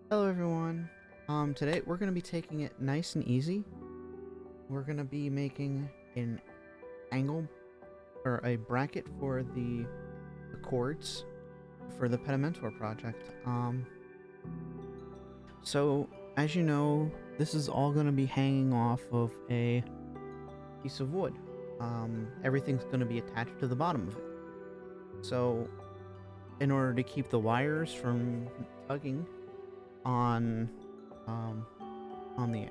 Hello everyone. Today we're gonna be taking it nice and easy. We're gonna be making an angle or a bracket for the chords for the Petamentor project. So as you know, this is all gonna be hanging off of a piece of wood. Everything's gonna be attached to the bottom of it. So in order to keep the wires from tugging on um, on the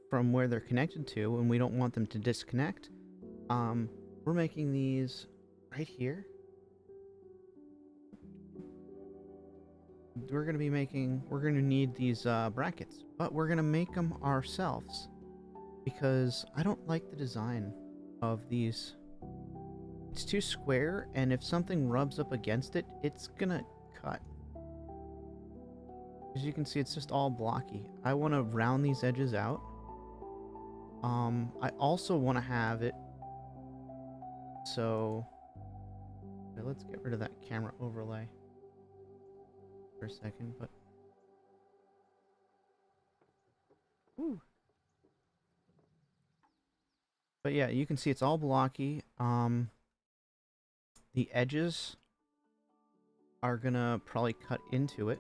from where they're connected to, and we don't want them to disconnect, we're making these right here. We're gonna need these brackets, but we're gonna make them ourselves because I don't like the design of these. It's too square, and if something rubs up against it, it's gonna cut. As you can see, it's just all blocky. I want to round these edges out. I also want to have it so... Okay, let's get rid of that camera overlay for a second, but... Woo. But yeah, you can see it's all blocky. The edges are gonna probably cut into it.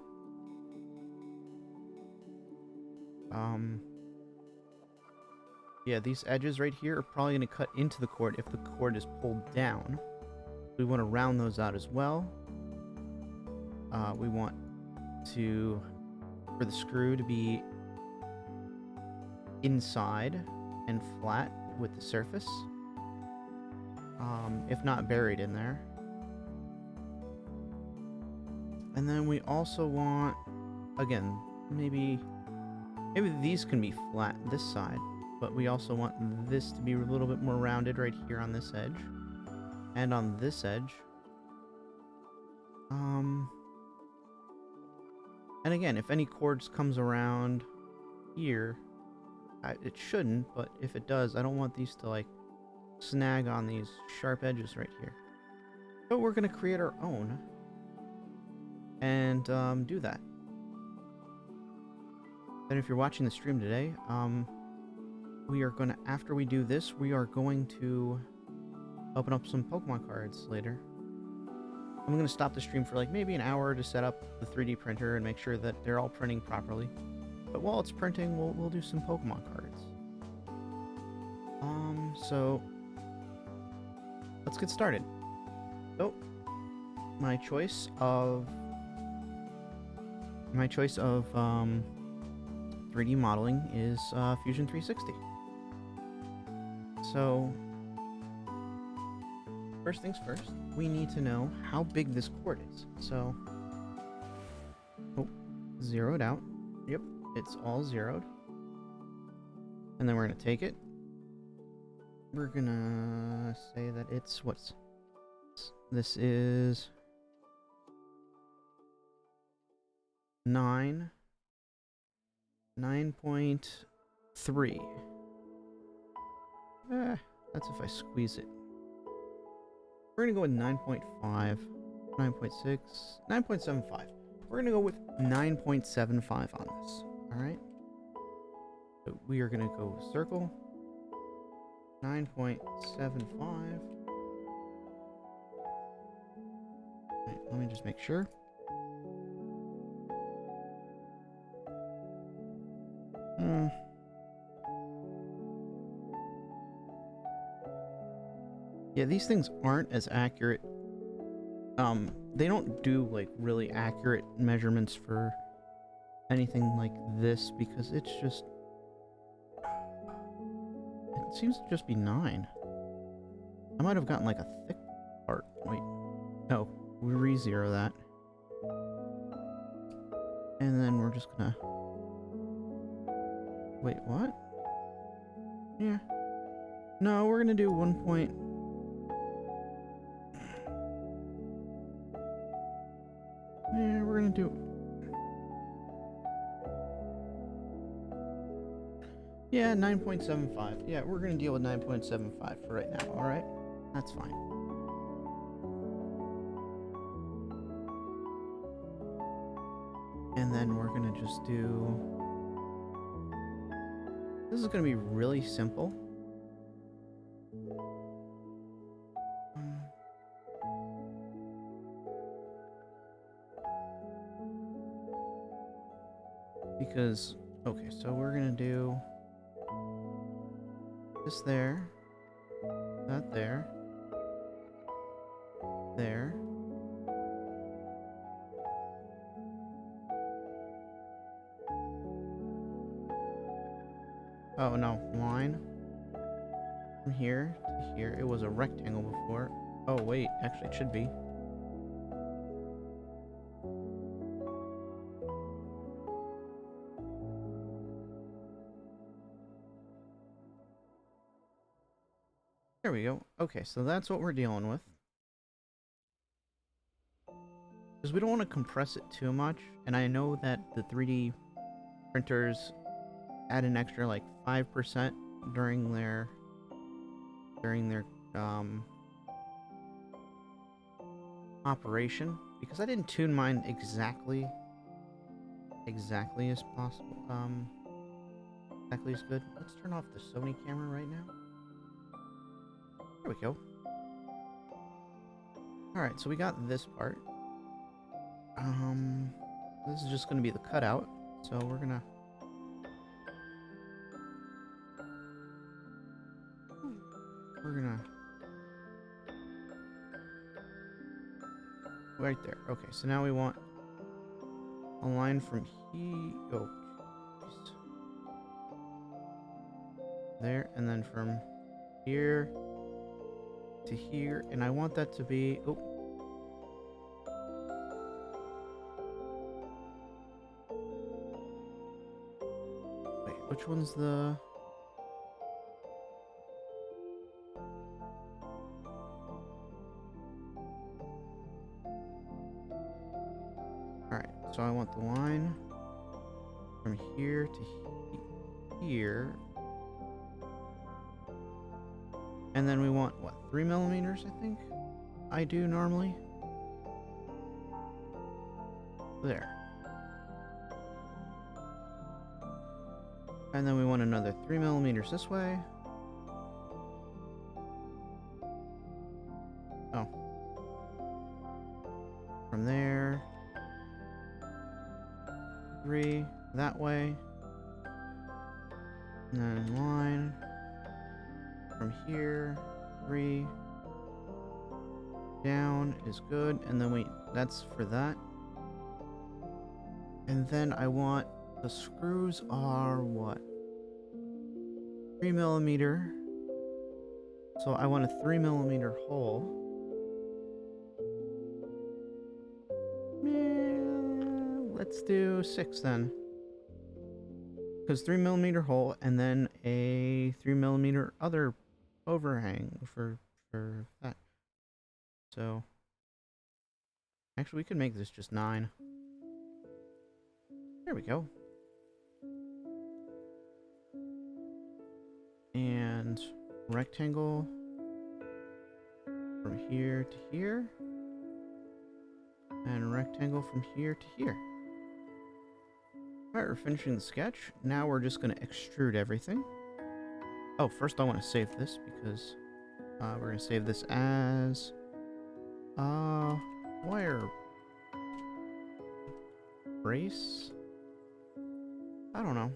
Yeah, these edges right here are probably going to cut into the cord if the cord is pulled down. We want to round those out as well. We want for the screw to be inside and flat with the surface. If not buried in there. And then we also want, again, maybe these can be flat this side. But we also want this to be a little bit more rounded right here on this edge. And on this edge. And again, if any cords comes around here, it shouldn't, but if it does, I don't want these to like snag on these sharp edges right here. So we're going to create our own and do that. And if you're watching the stream today, we are going to, after we do this, we are going to open up some Pokemon cards later. I'm going to stop the stream for like maybe an hour to set up the 3D printer and make sure that they're all printing properly. But while it's printing, we'll do some Pokemon cards. So let's get started. So my choice of 3D modeling is Fusion 360. So, first things first, we need to know how big this cord is. So, zero it out. Yep, it's all zeroed. And then we're going to take it. We're going to say that it's this is 9.3. That's if I squeeze it. We're gonna go with 9.5, 9.6, 9.75. We're gonna go with 9.75 on this. Alright? So we are gonna go circle 9.75. Right, let me just make sure. Yeah, these things aren't as accurate. They don't do like really accurate measurements for anything like this because it seems to just be 9. I might have gotten like a thick part. Wait, no, we re-zero that. And then we're just gonna... Wait, what? Yeah. No, we're gonna do 1 point... Yeah, we're gonna do... Yeah, 9.75. Yeah, we're gonna deal with 9.75 for right now, alright? That's fine. And then we're gonna just do... This is gonna be really simple. Because, okay, so we're gonna do this there, that there, there. Oh no, line from here to here. It was a rectangle before. Oh wait, actually it should be. There we go. Okay, so that's what we're dealing with. Because we don't want to compress it too much, and I know that the 3D printers add an extra like 5% during their operation, because I didn't tune mine exactly as possible, exactly as good. Let's turn off the Sony camera right now. There we go. Alright, so we got this part. This is just gonna be the cutout, so we're gonna right there. Okay, so now we want a line from here. Oh, just there, and then from here to here, and I want that to be. Oh. Wait, which one's the? Alright, so I want the line from here to here. And then we want, what, 3 millimeters, I think? I do normally. There. And then we want another 3 millimeters this way. Oh. From there. 3 that way. And then line from here. 3 down is good. And then that's for that. And then I want the screws are what? 3 millimeter. So I want a 3 millimeter hole. Let's do 6 then. Because 3 millimeter hole and then a 3 millimeter other overhang for that. So actually we could make this just 9. There we go. And rectangle from here to here. And rectangle from here to here. Alright, we're finishing the sketch. Now we're just going to extrude everything. Oh, first I want to save this because we're going to save this as wire brace? I don't know.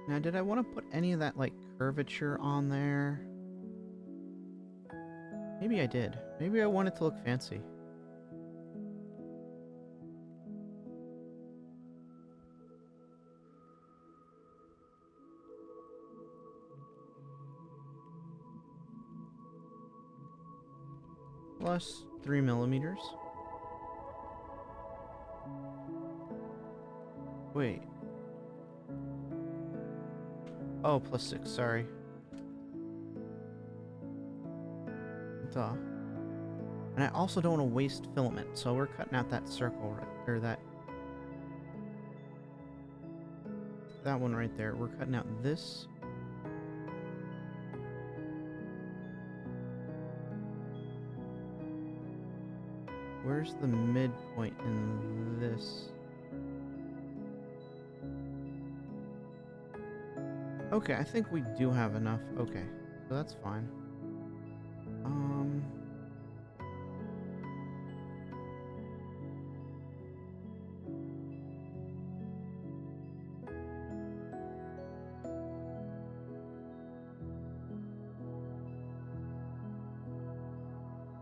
Now, did I want to put any of that, like, curvature on there? Maybe I did. Maybe I want it to look fancy. Plus 3 millimeters. Wait. Oh, plus 6, sorry. Duh. And I also don't want to waste filament, so we're cutting out that circle right, or that one right there. We're cutting out this. where's the midpoint in this? Okay, I think we do have enough. Okay, so that's fine.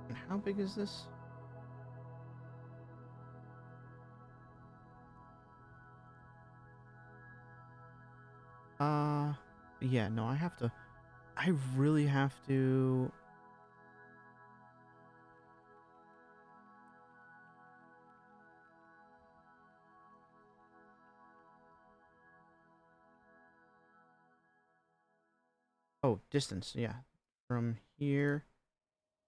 And how big is this? Yeah, no, I really have to. Oh, distance, yeah. From here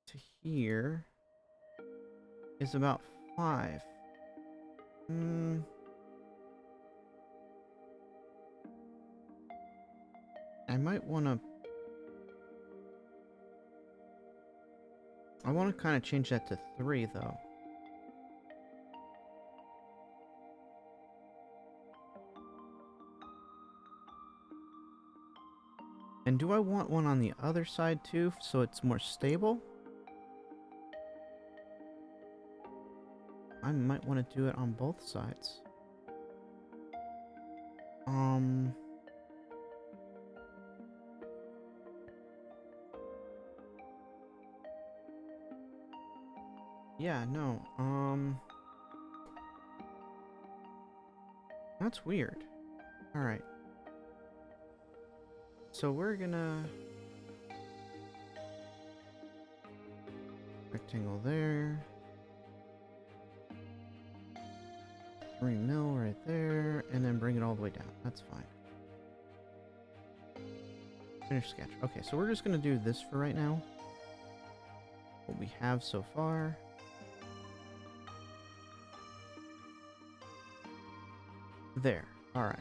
to here is about 5. I might want to... I want to kind of change that to 3, though. And do I want one on the other side, too, so it's more stable? I might want to do it on both sides. Yeah, no, that's weird. Alright. So we're gonna... rectangle there. 3 mil right there, and then bring it all the way down. That's fine. Finish sketch. Okay, so we're just gonna do this for right now. What we have so far. There. Alright.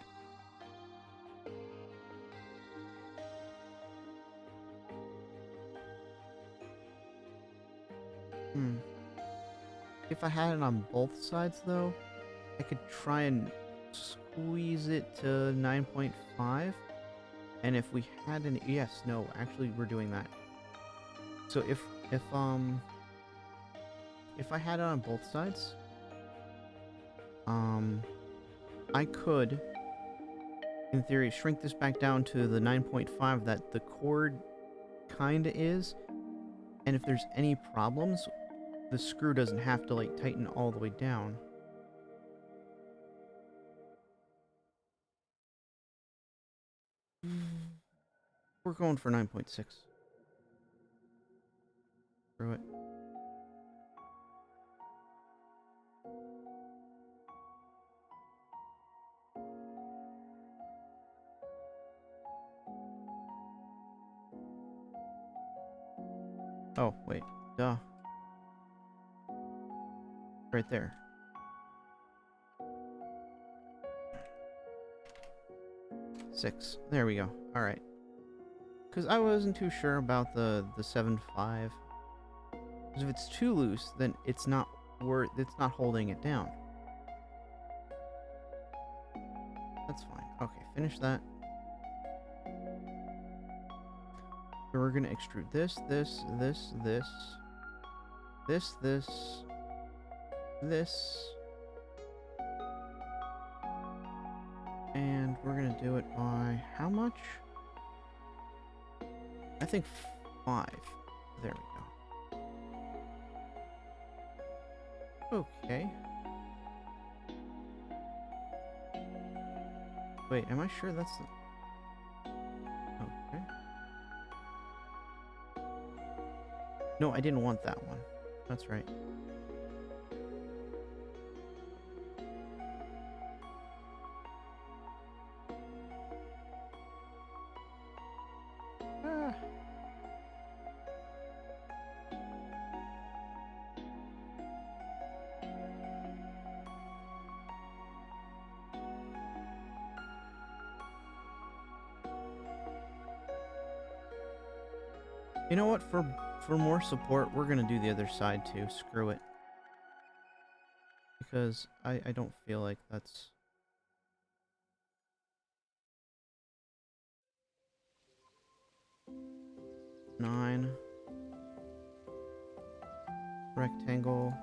If I had it on both sides, though, I could try and squeeze it to 9.5. And if we had an... Yes, no, actually, we're doing that. So if I had it on both sides, I could, in theory, shrink this back down to the 9.5 that the cord kinda is, and if there's any problems, the screw doesn't have to, like, tighten all the way down. We're going for 9.6. Screw it. Oh, wait. Duh. Right there. Six. There we go. Alright. Because I wasn't too sure about the 7.5. Because if it's too loose, then it's not holding it down. That's fine. Okay, finish that. So we're gonna extrude this, this, and we're gonna do it by how much? I think 5. There we go. Okay. Wait, am I sure that's the... Okay. No, I didn't want that one. That's right. Ah. You know what? For more support, we're gonna do the other side too. Screw it. because I don't feel like that's... Nine. Rectangle.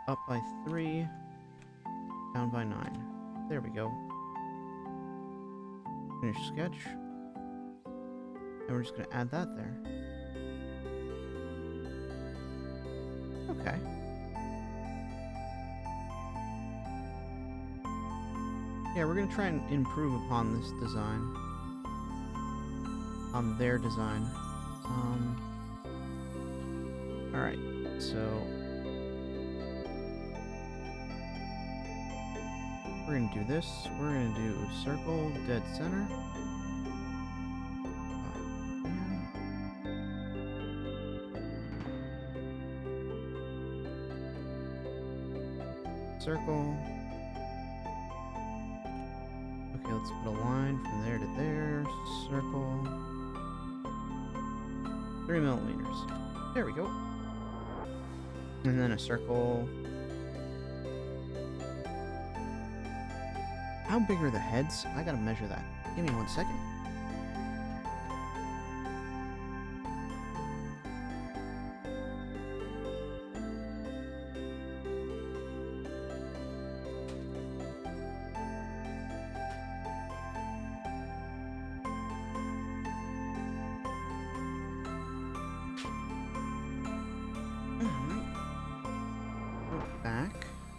Up by 3. Down by 9. There we go. Finish sketch. And we're just going to add that there. Okay. Yeah, we're going to try and improve upon this design. On their design. Alright, so... we're going to do this. We're going to do circle, dead center. Circle. Okay, let's put a line from there to there. Circle. 3 millimeters. There we go. And then a circle. How big are the heads? I gotta measure that. Give me 1 second.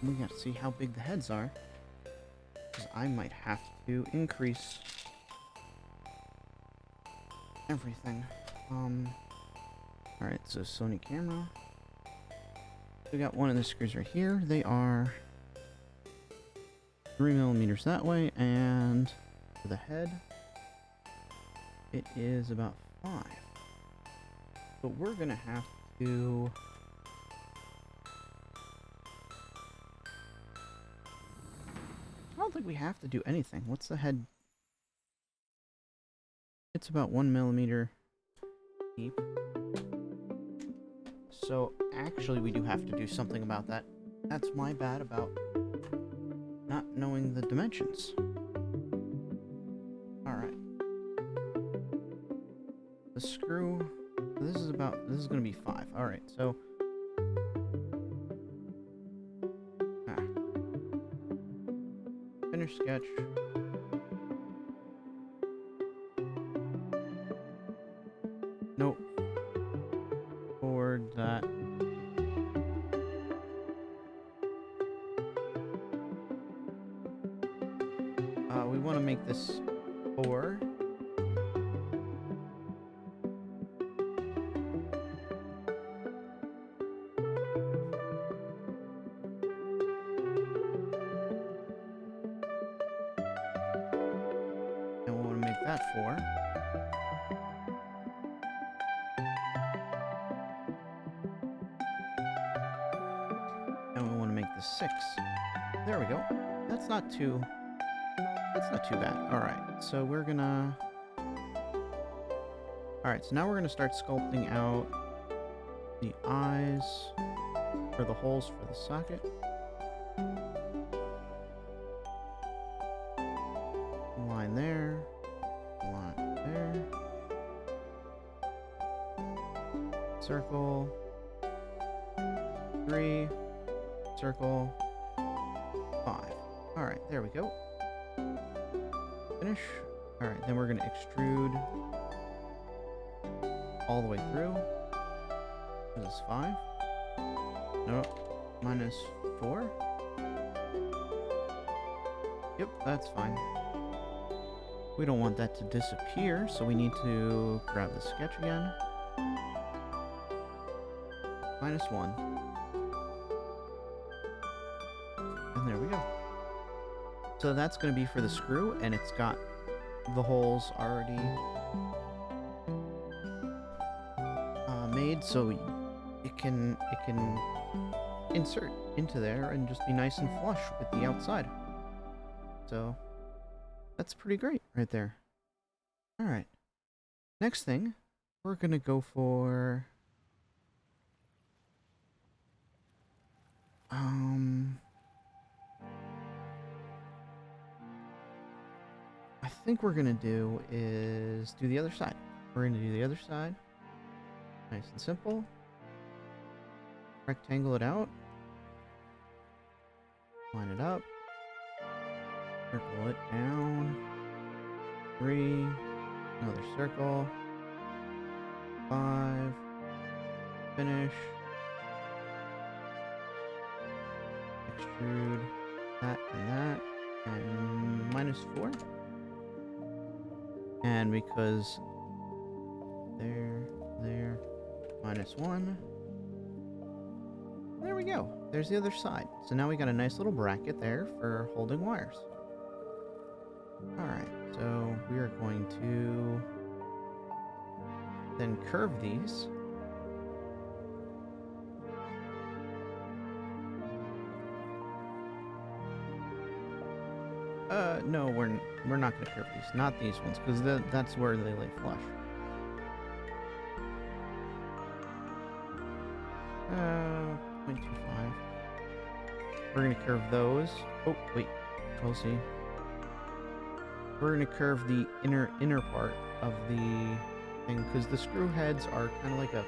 We gotta see how big the heads are, because I might have to increase everything. Alright, so Sony camera. We got one of the screws right here. They are 3 millimeters that way, and for the head, it is about 5. But we're gonna have to... I don't think we have to do anything. What's the head? It's about 1 millimeter deep. So actually we do have to do something about that. That's my bad about not knowing the dimensions. Alright. The screw, this is gonna be 5. Alright, so finish sketch. Nope. Forward that. We want to make this 4. That 4. And we want to make this 6. There we go. That's not too bad. Alright, so we're gonna... Alright, so now we're gonna start sculpting out the eyes for the holes for the socket. Line there. Line there. Circle. 3. Circle. 5. Alright, there we go. Finish. Alright, then we're going to extrude all the way through. This is 5. Nope. Minus 4. Yep, that's fine. We don't want that to disappear, so we need to grab the sketch again. Minus 1. And there we go. So that's going to be for the screw, and it's got the holes already made, so it can insert into there and just be nice and flush with the outside. So that's pretty great right there. All right. Next thing, we're going to go for think we're gonna do is do the other side. We're gonna do the other side. Nice and simple. Rectangle it out. Line it up. Circle it down. 3. Another circle. 5. Finish. Extrude that and that. And -4. And because there, -1. There we go. There's the other side. So now we got a nice little bracket there for holding wires. Alright, so we are going to then curve these. No, we're not gonna curve these. Not these ones, because that's where they lay flush. 0.25. We're gonna curve those. Oh, wait. We'll see. We're gonna curve the inner part of the thing, because the screw heads are kind of like a...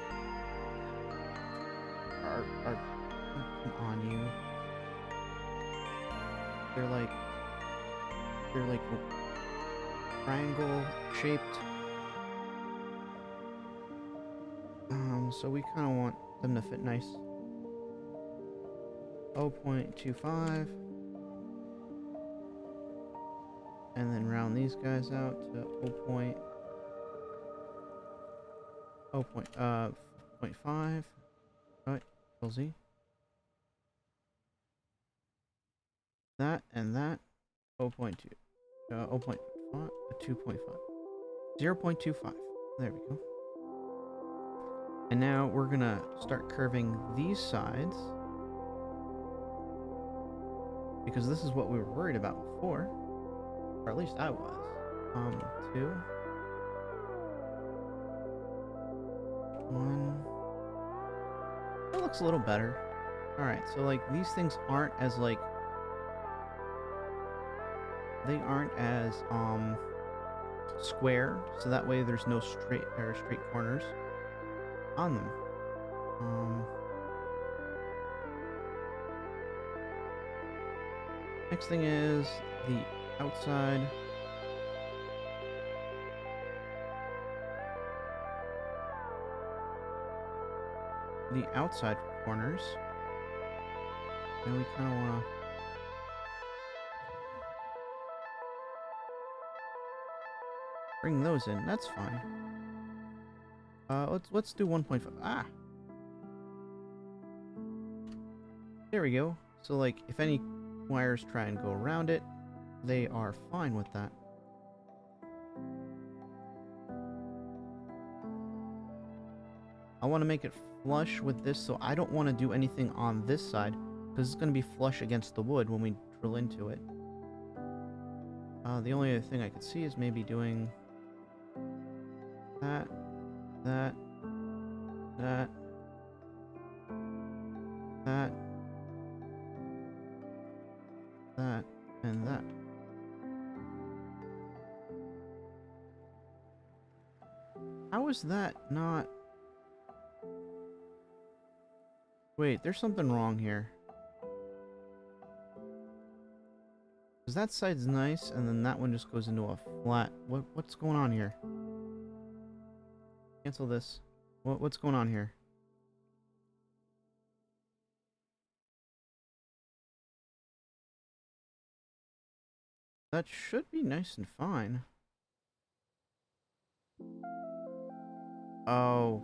Come on, you. They're like triangle shaped. So we kind of want them to fit nice. 0.25. And then round these guys out to 0.5. Alright, Z. That and that. 0.2. 0.5. 2.5. 0.25. There we go. And now we're gonna start curving these sides, because this is what we were worried about before, or at least I was. 2, 1. That looks a little better. All right, so like these things aren't as like square, so that way there's no straight corners on them. Next thing is the outside. The outside corners. And we kind of want to bring those in. That's fine. Let's do 1.5. Ah, there we go. So like, if any wires try and go around it, they are fine with that. I want to make it flush with this, so I don't want to do anything on this side, because it's going to be flush against the wood when we drill into it. The only other thing I could see is maybe doing that, that, that, that, that, and that. How is that not... Wait, there's something wrong here. Because that side's nice, and then that one just goes into a flat... What's going on here? Cancel this. What's going on here? That should be nice and fine. Oh.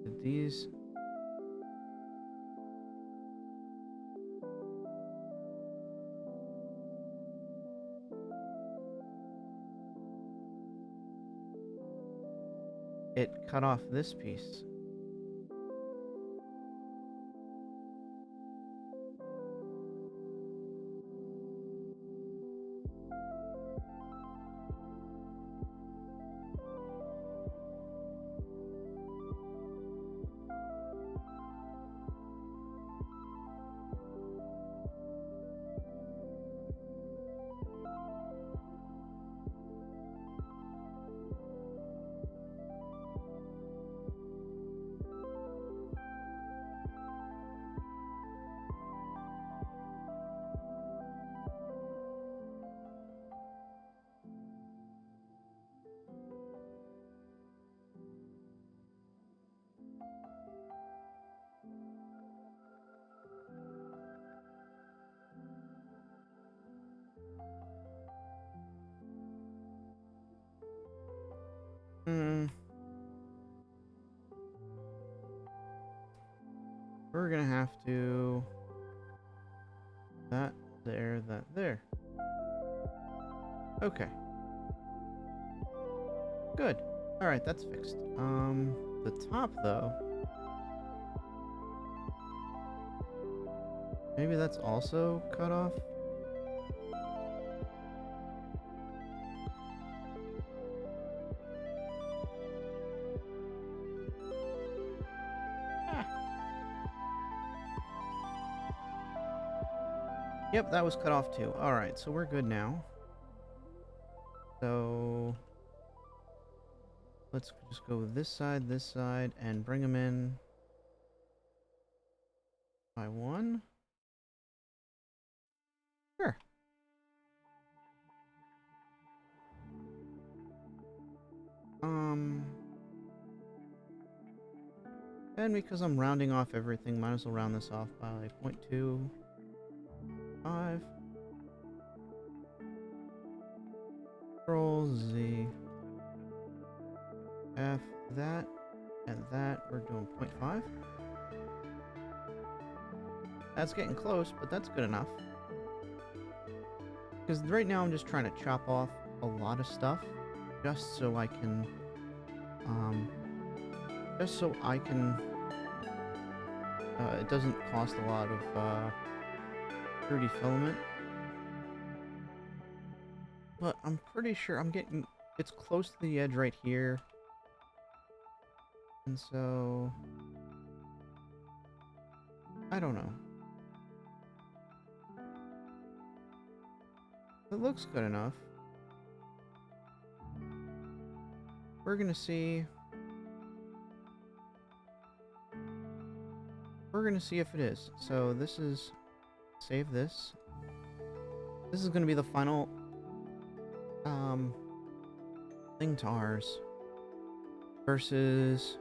Did these... It cut off this piece. we're gonna have to... That, there. Okay. Good. Alright, that's fixed. The top, though... Maybe that's also cut off? Yep, that was cut off too. Alright, so we're good now. So... Let's just go this side, and bring them in... by one? Sure. And because I'm rounding off everything, might as well round this off by like 0.25. Control Z. F that, and that, we're doing 0.5. That's getting close, but that's good enough. Because right now I'm just trying to chop off a lot of stuff, just so I can, it doesn't cost a lot of, 3D filament. But I'm pretty sure it's close to the edge right here. And so... I don't know. It looks good enough. We're gonna see... We're gonna see if it is. So this is... Save this. This is gonna be the final... thing to ours. Versus...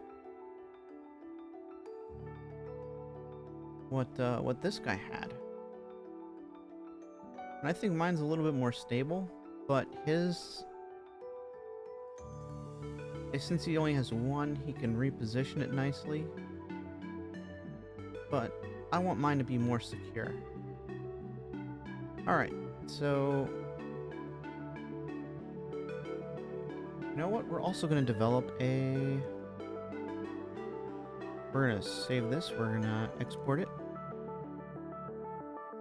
what this guy had. And I think mine's a little bit more stable, but his... Since he only has one, he can reposition it nicely. But I want mine to be more secure. Alright, so... You know what? We're also going to develop a... We're going to save this. We're going to export it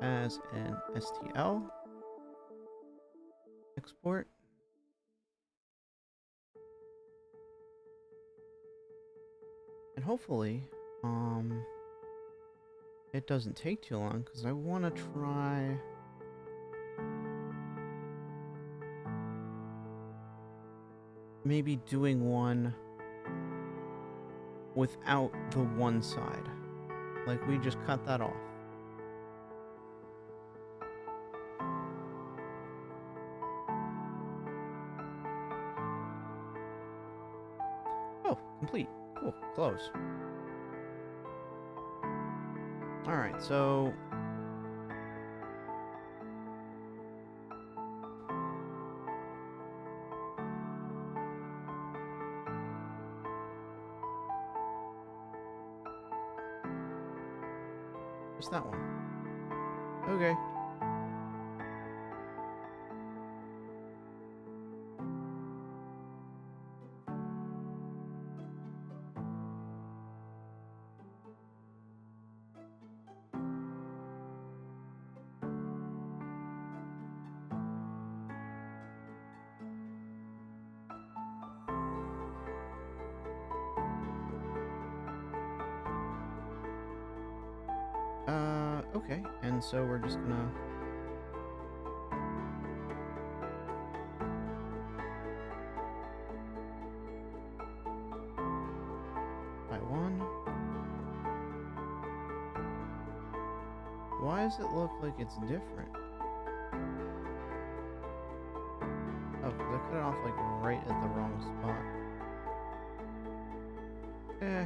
as an STL. Export. And hopefully, it doesn't take too long, because I want to try... maybe doing one without the one side. Like, we just cut that off. Oh, complete. Cool. Close. Alright, so... Just that one. Okay. Okay, and so we're just gonna... by one. Why does it look like it's different? Oh, because I cut it off like right at the wrong spot. Eh.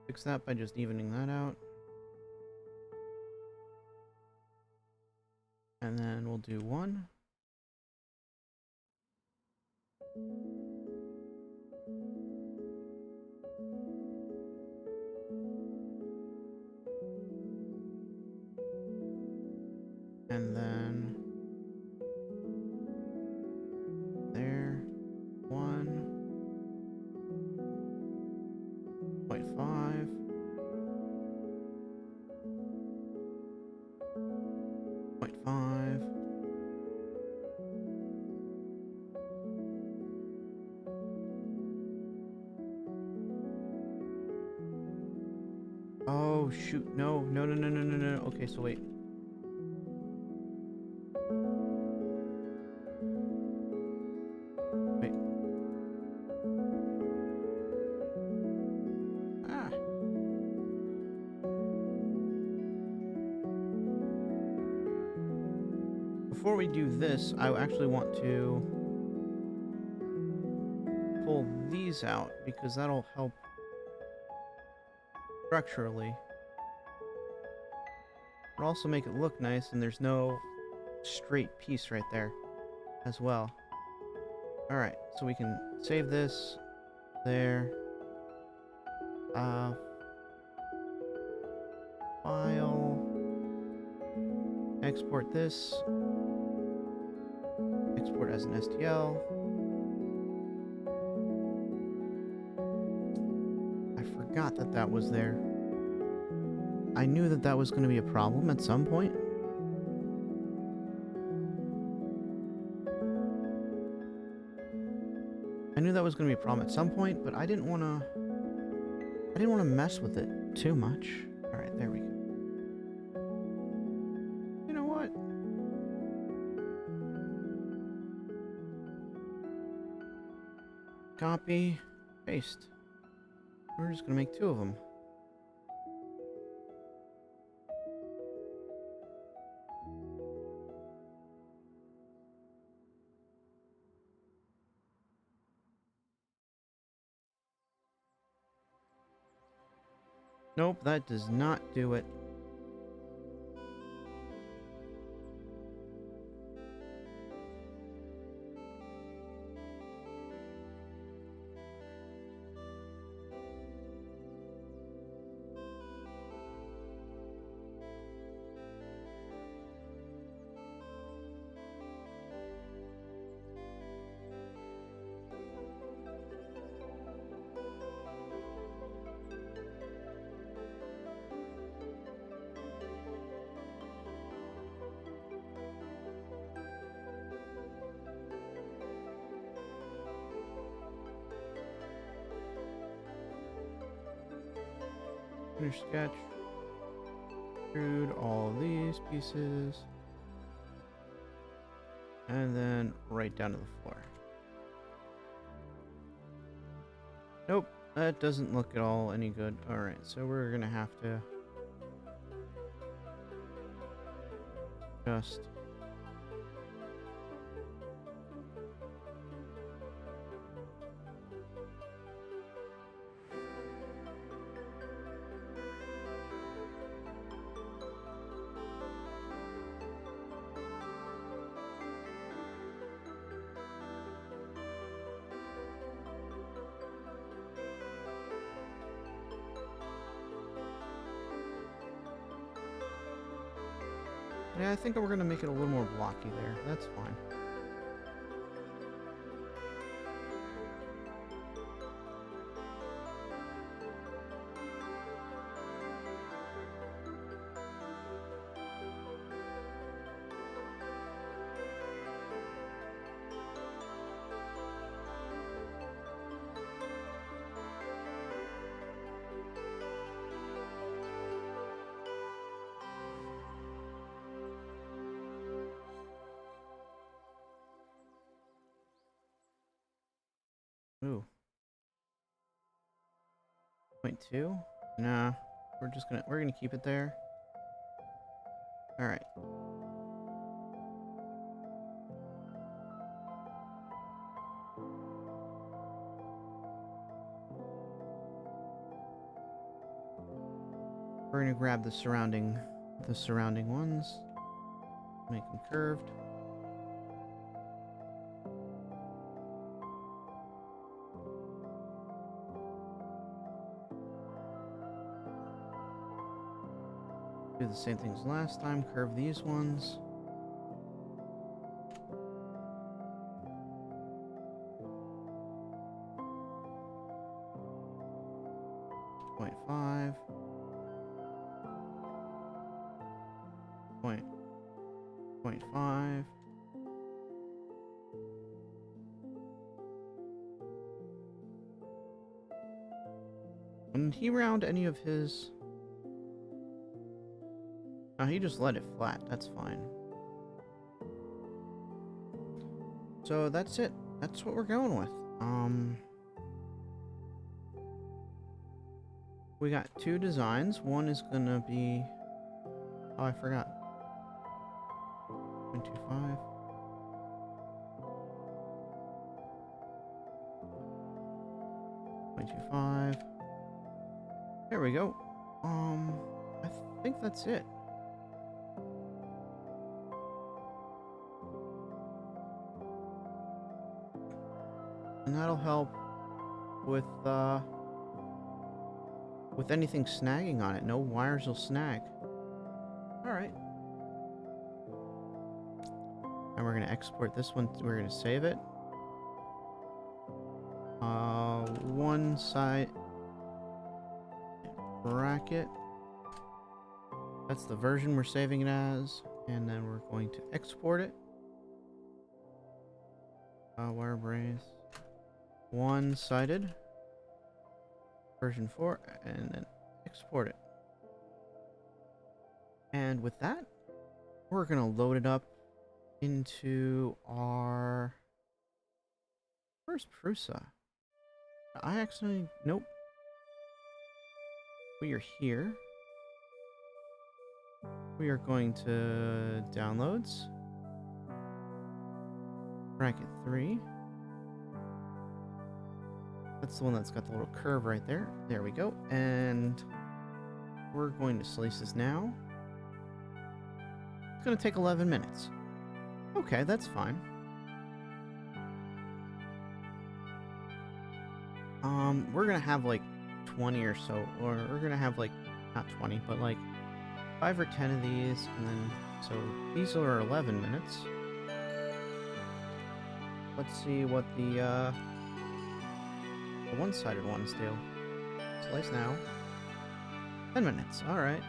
Fix that by just evening that out. And then we'll do one. And then there, 1.5. 0.5. Oh shoot, no, no, no, no, no, no, no. Okay, so wait. Wait. Ah. Before we do this, I actually want to pull these out because that'll help structurally. It'll also make it look nice, and there's no straight piece right there as well. Alright, so we can save this there. File. Export this. Export as an STL. I forgot that that was there. I knew that that was going to be a problem at some point. I knew that was going to be a problem at some point, but I didn't want to mess with it too much. All right, there we go. You know what? Copy, paste. We're just going to make 2 of them. Nope, that does not do it. Finish sketch. Extrude all these pieces. And then right down to the floor. Nope, that doesn't look at all any good. Alright, so we're gonna have to just yeah, I think we're gonna make it a little more blocky there. That's fine. Ooh. 0.2? Nah. We're gonna keep it there. Alright. We're gonna grab the surrounding ones. Make them curved. Do the same thing as last time, curve these ones. 0.5. Point 0.5. Did he round any of his? No, he just let it flat. That's fine. So that's it. That's what we're going with. We got 2 designs. One is gonna be... Oh, I forgot. 0.25. There we go. I think that's it. And that'll help with anything snagging on it. No wires will snag. Alright. And we're gonna export this one. We're gonna save it. One side bracket. That's the version we're saving it as. And then we're going to export it. Wire brace. One-sided. Version 4. And then export it. And with that, we're going to load it up into our... Where's Prusa? I actually... Nope. We are here. We are going to downloads. Bracket 3. That's the one that's got the little curve right there. There we go. And we're going to slice this now. It's going to take 11 minutes. Okay, that's fine. We're going to have like 20 or so, or we're going to have like, not 20, but like 5 or 10 of these, and then, so these are 11 minutes. Let's see what the one-sided ones do. Slice now. 10 minutes, alright.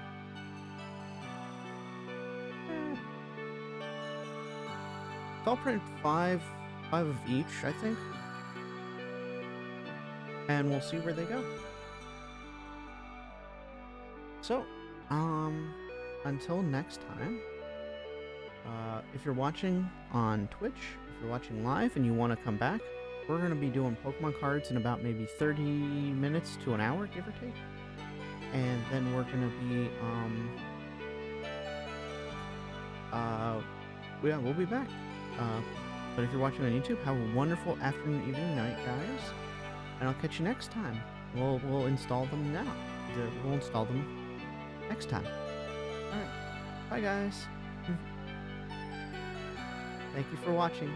So I'll print 5 of each, I think. And we'll see where they go. So, until next time, if you're watching on Twitch, if you're watching live and you want to come back, we're going to be doing Pokemon cards in about maybe 30 minutes to an hour, give or take. And then we're going to be, yeah, we'll be back. But if you're watching on YouTube, have a wonderful afternoon, evening, night, guys. And I'll catch you next time. We'll install them now. We'll install them next time. Alright. Bye, guys. Thank you for watching.